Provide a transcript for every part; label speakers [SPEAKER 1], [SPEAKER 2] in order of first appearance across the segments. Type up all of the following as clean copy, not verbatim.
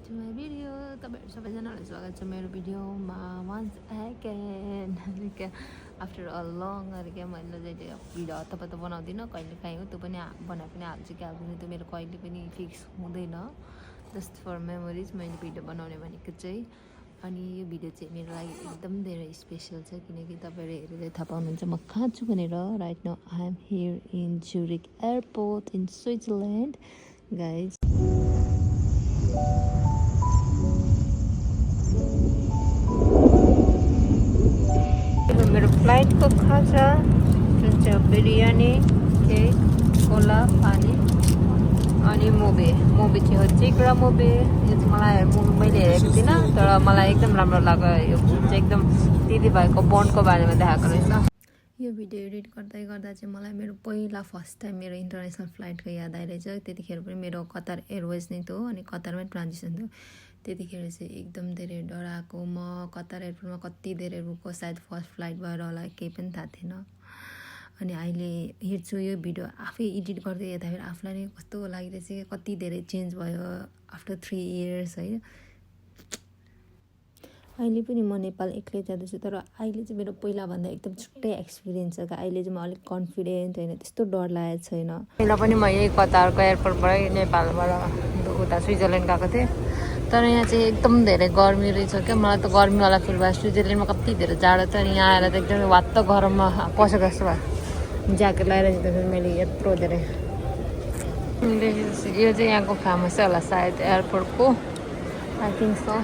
[SPEAKER 1] to my video. तपाईँहरू सबैजनालाई स्वागत छ मेरो भिडियोमा once again. After a long क्या मैले चाहिँ भिडियो हतपत बनाउँदिनँ कहिले काहीँ हो त्यो पनि बनाए पनि हाल्छु कि हाल्दिनँ त्यो मेरो कहिले पनि फिक्स हुँदैन जस्ट फर मेमोरिज मैले भिडियो बनाउने भनेको चाहिँ अनि यो भिडियो चाहिँ मेरो लागि एकदम धेरै स्पेसल छ किनकि तपाईँहरू हेरेर थाहा पाउनुहुन्छ म कहाँ छु भनेर right now I am here in Zurich airport in Switzerland guys मेरो फ्लाइटको खर्च जुन चाहिँ बिरयानी केक कोला पानी अनि मोबे थियो चिक र मोबे यो चाहिँ मलाई मैले हेरेको थिइनँ तर मलाई एकदम राम्रो लाग्यो यो चाहिँ एकदम दिदीभाइको बन्डको बारेमा देखाएको रहेछ यो भिडियो एडिट गर्दा चाहिँ मलाई मेरो पहिला फर्स्ट टाइम मेरो इन्टरनेसनल फ्लाइटको याद आइरहेछ त्यतिखेर पनि मेरो कतार एयरवेज नै थियो अनि कतारमै ट्रान्जिसन थियो त्यतिखेर चाहिँ एकदम धेरै डराएको म कतार एयरपोर्टमा कति धेरै रुको सायद फर्स्ट फ्लाइट भएर होला केही पनि थाहा थिएन अनि अहिले हेर्छु यो भिडियो आफै एडिट गर्दै हेर्दाखेरि आफूलाई नै कस्तो लागिरहेछ कति धेरै चेन्ज भयो आफ्टर 3 इयर्स है अहिले पनि म नेपाल एक्लै जाँदैछु तर अहिले चाहिँ मेरो पहिलाभन्दा एकदम छुट्टै एक्सपिरियन्स छ अहिले चाहिँ म अलिक कन्फिडेन्ट होइन त्यस्तो डर लागेको छैन पहिला पनि म यही कतारको एयरपोर्टबाटै नेपालबाट उता स्विजरल्यान्ड गएको थिएँ तर यहाँ चाहिँ एकदम धेरै गर्मी रहेछ क्या मलाई त गर्मीवाला फिल भयो स्विजरल्यान्डमा कति धेरै जाडो छ अनि यहाँ आएर त एकदम वात्त गरममा पसेको जस्तो भयो ज्याकेट लगाइरहेको थिएँ मैले यत्रो धेरै यो चाहिँ यहाँको फेमसै होला सायद एयरपोर्टको आई थिङ्क सो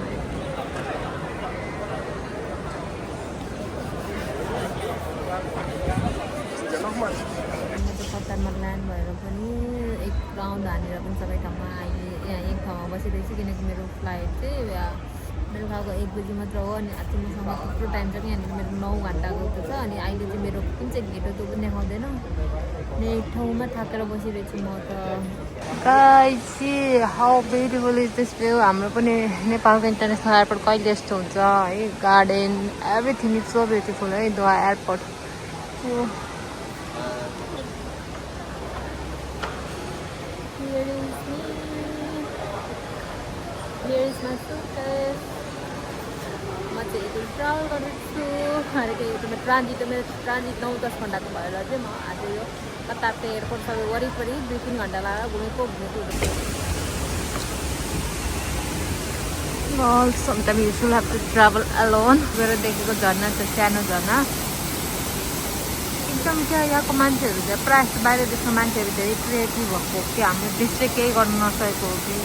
[SPEAKER 1] कतारमा ल्यान्ड भएर पनि एक राउन्ड हानेर पनि सबै ठाउँमा अहिले यहाँ एक ठाउँमा बसिरहेछु किनकि मेरो फ्लाइट चाहिँ बेलुकाको 1 बजी मात्र हो अनि आज मसँग थुप्रो टाइम छ कि यहाँनिर मेरो 9 घन्टाको छ अनि अहिले चाहिँ मेरो कुन चाहिँ गेट हो त्यो पनि देखाउँदैन अनि एक ठाउँमा थाकेर बसिरहेछु म त guys how beautiful is this view हाम्रो पनि नेपालको इन्टरनेसनल एयरपोर्ट कहिले यस्तो हुन्छ है garden everything is so beautiful है दोहा airport Here is my suitcase. म चाहिँ यति ट्राभल गर्दैछु मेरो ट्रान्जिट 9-10 घन्टाको भएर चाहिँ म आज यो कतारको एयरपोर्ट सबै वरिपरि 2-3 घन्टा लगाएर घुमेको sometimes you should have to travel alone गएर देखेको झर्ना चाहिँ सानो झर्ना एकदम चाहिँ यहाँको मान्छेहरू चाहिँ प्रायः बाहिर देशको मान्छेहरू धेरै क्रिएटिभ भएको कि हाम्रो देश चाहिँ केही गर्नु नसकेको हो कि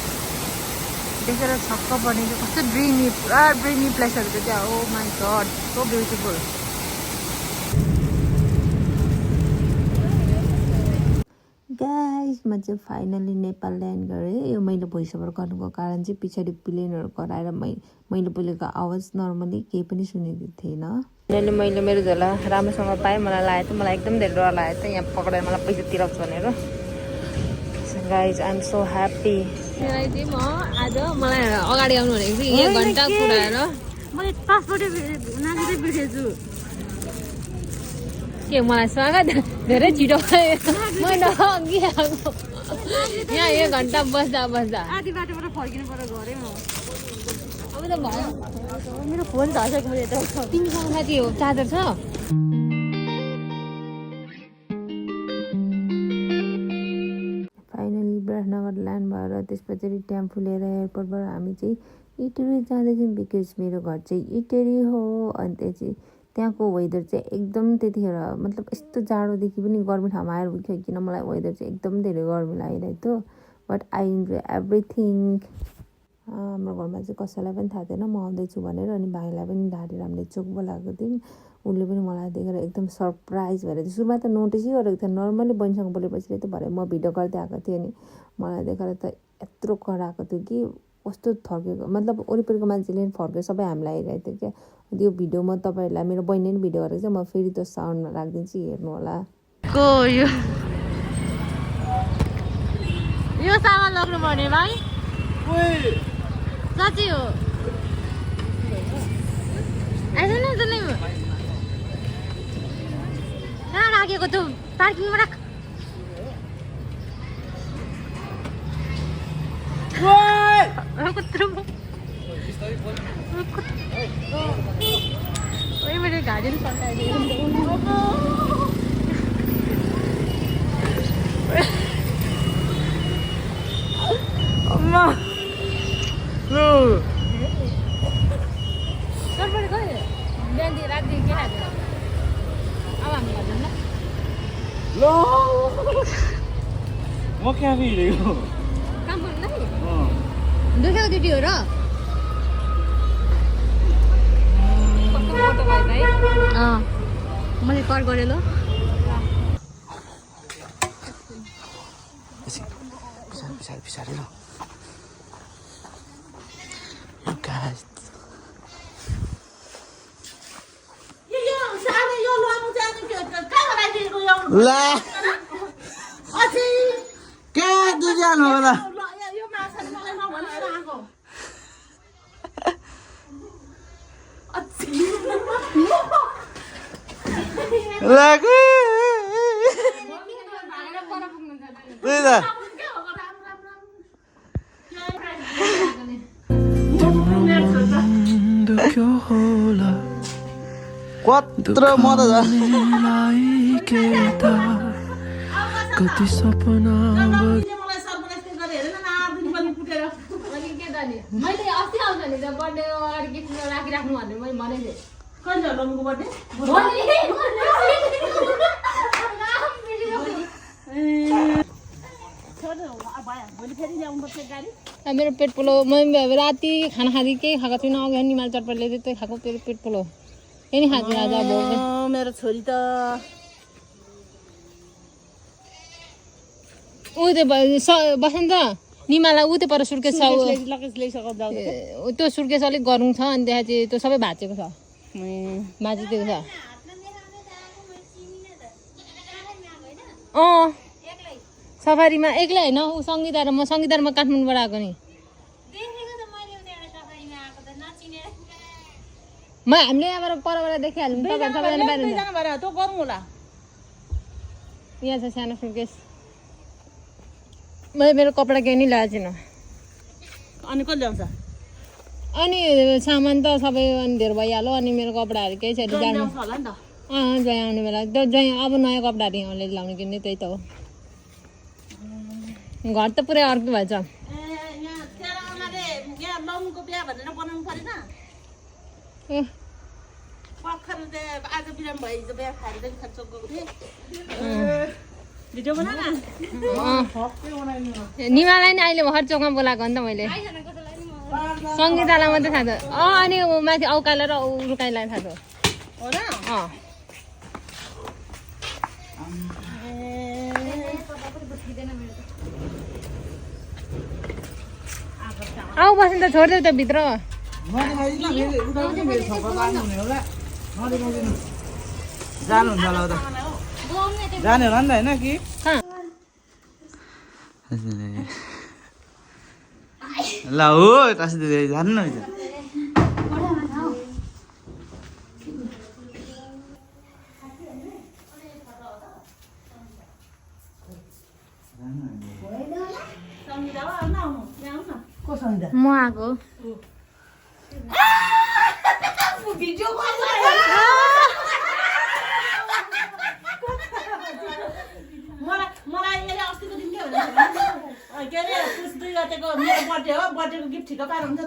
[SPEAKER 1] देखेर छक्क पर्ने कि कस्तो ड्रिमी पुरा ड्रिमी प्लेसहरू चाहिँ त्यहाँ oh my god so beautiful guys म चाहिँ फाइनली नेपाल ल्यान्ड गरेँ यो मैले भोइस ओभर गर्नुको कारण चाहिँ पछाडि प्लेनहरू कराएर मैले बोलेको आवाज नर्मली केही पनि सुनेको थिएन अहिले मैले मेरो झोला राम्रोसँग पाएँ मलाई लागेको थियो मलाई एकदम धेरै डर लागेको थियो यहाँ पक्रेर मलाई पैसा तिराउँछ भनेर guys I am so happy चाहिँ म आज मलाई अगाडि आउनु भनेको थिएँ 1 घन्टा पुऱ्याएर मैले पासपोर्टै बिर्सेछु के मलाई स्वागत धेरै छिटो मैले अघि आएको यहाँ 1 घन्टा बस्दा आधी बाटोबाट फर्किनु पर्यो घरै म अब त भयो मेरो फोन झर्छ मैले त तिमीसँग साथी हो चार्जर छ फाइनली विराटनगर ल्यान्ड भएर त्यसपछि टेम्पो लिएर एयरपोर्टबाट हामी चाहिँ इटेरी जाँदैछौँ बिकज मेरो घर चाहिँ इटेरी हो अनि त्यहाँको वेदर चाहिँ एकदम त्यतिखेर मतलब यस्तो जाडोदेखि पनि गर्मी ठाउँमा आएर किन मलाई वेदर चाहिँ एकदम धेरै गर्मी लागिरहेको थियो बट आई इन्जोय एभ्रिथिङ हाम्रो घरमा चाहिँ कसैलाई पनि थाहा थिएन म आउँदैछु भनेर अनि भाइलाई पनि ढाडेर हामीले चोक बोलाएको थियौँ उसले पनि मलाई देखेर एकदम सरप्राइज भएर थियो सुरुमा त नोटिसै गरेको थियो नर्मली बहिनीसँग बोलेपछि त भरे म भिडियो गर्दै आएको थिएँ अनि मलाई देखेर त यत्रो कराएको थियो कि कस्तो थर्केको मतलब वरिपरिको मान्छेले पनि फर्केको सबै हामीलाई आइरहेको थियो क्या त्यो भिडियो म तपाईँहरूलाई मेरो बहिनीले पनि भिडियो गरेको छ म फेरि त्यो साउन्डमा राखिदिन्छु हेर्नु होला यो सामान लग्नु पर्ने भाइ साँच्चै हो कहाँ राखेको त्यो पार्किङमा राख कत्रो
[SPEAKER 2] भाजी पनि सकाइदियो
[SPEAKER 1] अम्मा लु
[SPEAKER 2] सरपरे गयो बिहानदेखि रातदेखि के खाँदैन अब हामी खाँदैन
[SPEAKER 3] लो म क्या हिँडेको
[SPEAKER 2] काम गर्नु दुखेको ड्युटी हो र
[SPEAKER 1] फोटो भाइ भाइ
[SPEAKER 2] मैले कर गरेँ ल
[SPEAKER 3] पछाडि ल guys ला कहाँ त जानु होला कत्रो म त कति सपना
[SPEAKER 2] मैले अस्ति आउँछ नि बर्थडे अगाडि गिफ्ट राखिराख्नु भनेर मैले भनेको थिएँ
[SPEAKER 4] कहिले हो लम्बुको बर्थडे भोलि फेरि ल्याउनुपर्छ गाडी
[SPEAKER 2] मेरो पेट पोलो म राति खाना खाँदै केही खाएको छुइनँ अघि निमाल चटपटले त्यही खाएको मेरो पेट पोलो यही खाँदैन आज अब
[SPEAKER 4] मेरो छोरी त
[SPEAKER 2] ऊ त्यो बसन्त निमालाई ऊ त्यो पर सुर्केस छ
[SPEAKER 4] लगेज ल्याइसक्यो
[SPEAKER 2] त्यो सुर्केस अलिक गरौँ छ अनि त्यहाँ चाहिँ त्यो सबै भाँचेको छ भाँचिदिएको छ सफारीमा एक्लै होइन ऊ सङ्गीता र म काठमाडौँबाट आएको नि हामीले यहाँबाट परबाट देखिहाल्यौँ तपाईँहरू सबैजना बाहिर
[SPEAKER 4] त गरौँ होला
[SPEAKER 2] यहाँ छ सानो सुर्केस मैले मेरो कपडा केही नि ल्याएको छैन
[SPEAKER 4] अनि कसले ल्याउँछ
[SPEAKER 2] अनि सामान त सबै अनि धेर भइहाल्यो अनि मेरो कपडाहरू केही छैन जानु
[SPEAKER 4] होला नि त
[SPEAKER 2] ज्वाइँ आउने बेला त्यो ज्वाइँ अब नयाँ कपडाहरू यहाँले लाउने किन्ने त्यही त हो घर त पुरै अर्को भएछ
[SPEAKER 4] यहाँ तेरो आमाले यहाँ लम्बुको बिहा भनेर बनाउनु परेन भर्खर आज बिराम भयो हिजो बिहा खाएर खान्छ गएको थिएँ भिडियो बना न
[SPEAKER 2] निमालाई नि अहिले भर्खर चोकमा बोलाएको नि त मैले सङ्गीतालाई मात्रै थाहा छ अनि माथि औकाला र रुकाइलाई थाहा छ
[SPEAKER 4] हो र
[SPEAKER 2] आऊ बस्नु त छोडिदेऊ त भित्र
[SPEAKER 3] जानुहुन्छ होला त जाने होला नि त होइन कि ल हो tasdile जान्नु है
[SPEAKER 2] म आएको
[SPEAKER 4] मलाई यसले अस्तिको दिन के भनेको के अरे 2 गतेको मेरो बर्थडे हो बर्थडेको गिफ्ट ठिक पाएर हुन्छ त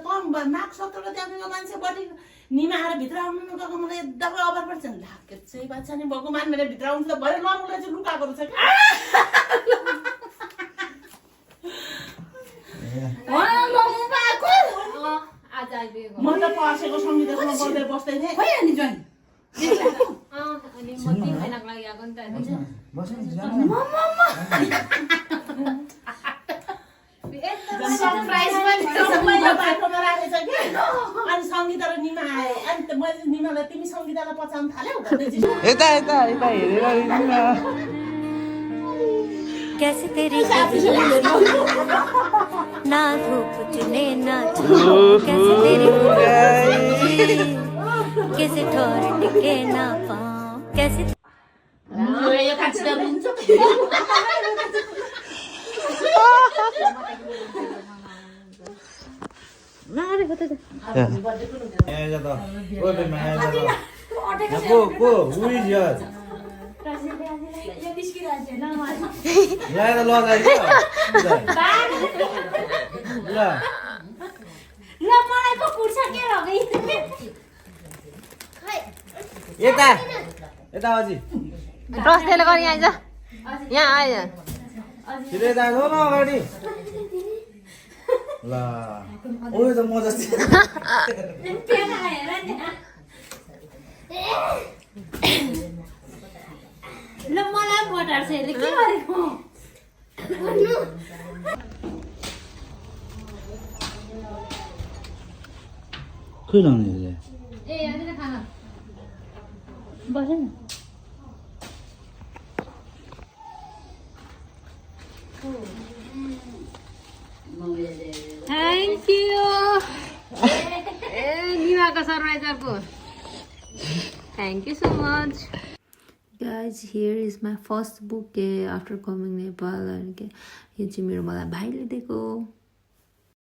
[SPEAKER 4] माघ 17 गते आउनेको मान्छे बर्थडे निमा आएर भित्र आउनु नगएको मलाई एकदमै अभर पर्छ नि लाके चाहिँ बाछा नि भगवान मेरो भित्र आउनु त भरे लमुले चाहिँ लुकाएको रहेछ म त पसेको सङ्गीतसँग बोल्दै बस्दै थिएँ खोइ अनि जन
[SPEAKER 2] अनि म 3 महिनाको लागि आएको नि त
[SPEAKER 4] सरप्राइज पनि सबैले बाटोमा राखेछ कि अनि सङ्गीता र निमा आयो अनि मैले निमालाई तिमी सङ्गीतालाई पचाउन थाल्यौ
[SPEAKER 3] यता हेरेर
[SPEAKER 5] कैसे तेरी ना धूप चुने ना छाँव कैसे तेरी कैसे ठोर टिके ना पाऊं कैसे
[SPEAKER 4] यो काट्छिदा हुन्छ
[SPEAKER 3] को who is here? ला ल गाई ल यता यता अझै
[SPEAKER 2] रस्तेले गरी आइज यहाँ आइज
[SPEAKER 3] छिटै जानु न अगाडि ल ओए त म जस्तै
[SPEAKER 4] ल मलाई बटार छ यसले के गरेको
[SPEAKER 3] खोइ लाउने
[SPEAKER 2] ए यहाँ खाना
[SPEAKER 4] बस न
[SPEAKER 2] थ्याङ्क यू ए निमाको सरप्राइजरको thank you so much
[SPEAKER 1] Guys, here is my first bouquet after coming Nepal. And यो चाहिँ मेरो मलाई भाइले दिएको